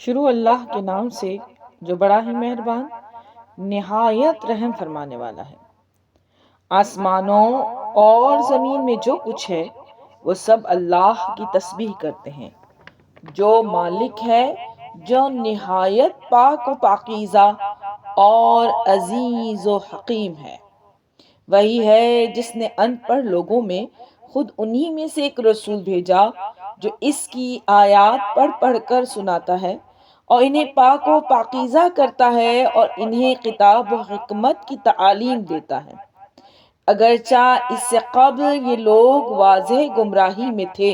شروع اللہ کے نام سے جو بڑا ہی مہربان نہایت رحم فرمانے والا ہے۔ آسمانوں اور زمین میں جو کچھ ہے وہ سب اللہ کی تسبیح کرتے ہیں، جو مالک ہے، جو نہایت پاک و پاکیزہ اور عزیز و حکیم ہے۔ وہی ہے جس نے ان پڑھ لوگوں میں خود انہی میں سے ایک رسول بھیجا جو اس کی آیات پڑھ پڑھ کر سناتا ہے اور انہیں پاک و پاکیزہ کرتا ہے اور انہیں کتاب و حکمت کی تعالیم دیتا ہے، اگرچہ اس سے قبل یہ لوگ واضح گمراہی میں تھے،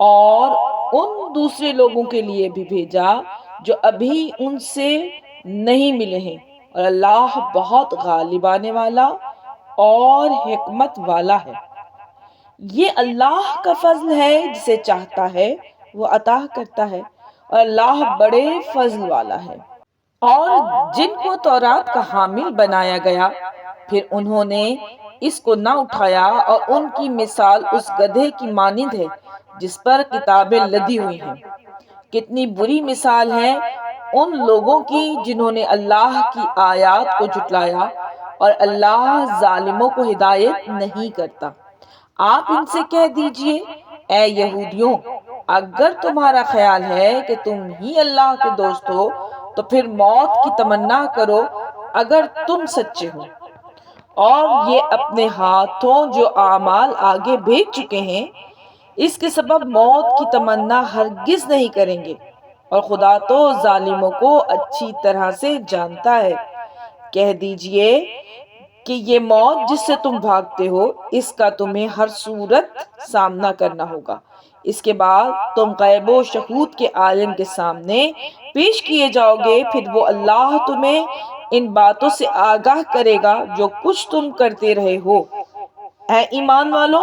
اور ان دوسرے لوگوں کے لیے بھی بھیجا جو ابھی ان سے نہیں ملے ہیں، اور اللہ بہت غالب آنے والا اور حکمت والا ہے۔ یہ اللہ کا فضل ہے، جسے چاہتا ہے وہ عطا کرتا ہے، اور اللہ بڑے فضل والا ہے۔ اور جن کو تورات کا حامل بنایا گیا پھر انہوں نے اس کو نہ اٹھایا، اور ان کی مثال اس گدھے کی مانند ہے جس پر کتابیں لدی ہوئی ہیں۔ کتنی بری مثال ہے ان لوگوں کی جنہوں نے اللہ کی آیات کو جھٹلایا، اور اللہ ظالموں کو ہدایت نہیں کرتا۔ آپ ان سے کہہ دیجئے، اے یہودیوں، اگر تمہارا خیال ہے کہ تم ہی اللہ کے دوست ہو تو پھر موت کی تمنا کرو اگر تم سچے ہو۔ اور یہ اپنے ہاتھوں جو اعمال آگے بھیج چکے ہیں، اس کے سبب موت کی تمنا ہرگز نہیں کریں گے، اور خدا تو ظالموں کو اچھی طرح سے جانتا ہے۔ کہہ دیجئے کہ یہ موت جس سے تم بھاگتے ہو، اس کا تمہیں ہر صورت سامنا کرنا ہوگا۔ اس کے بعد تم غیب و شہود کے عالم کے سامنے پیش کیے جاؤ گے، پھر وہ اللہ تمہیں ان باتوں سے آگاہ کرے گا جو کچھ تم کرتے رہے ہو۔ اے ایمان والو،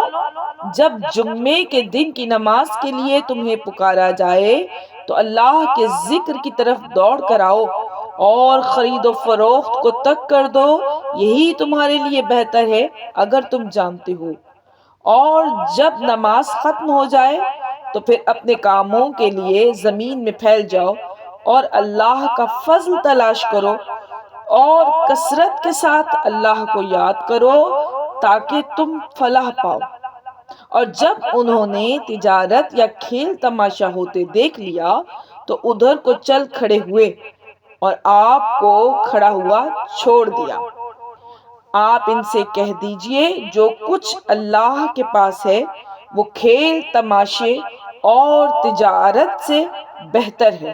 جب جمعے کے دن کی نماز کے لیے تمہیں پکارا جائے تو اللہ کے ذکر کی طرف دوڑ کر آؤ، اور خرید و فروخت کو ترک کر دو، یہی تمہارے لیے بہتر ہے اگر تم جانتے ہو۔ اور جب نماز ختم ہو جائے تو پھر اپنے کاموں کے لیے زمین میں پھیل جاؤ، اور اللہ کا فضل تلاش کرو، اور کثرت کے ساتھ اللہ کو یاد کرو تاکہ تم فلاح پاؤ۔ اور جب انہوں نے تجارت یا کھیل تماشا ہوتے دیکھ لیا تو ادھر کو چل کھڑے ہوئے، اور آپ کو کھڑا ہوا چھوڑ دیا۔ آپ ان سے کہہ دیجئے، جو کچھ اللہ کے پاس ہے وہ کھیل تماشے اور تجارت سے بہتر ہے،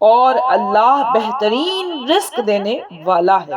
اور اللہ بہترین رزق دینے والا ہے۔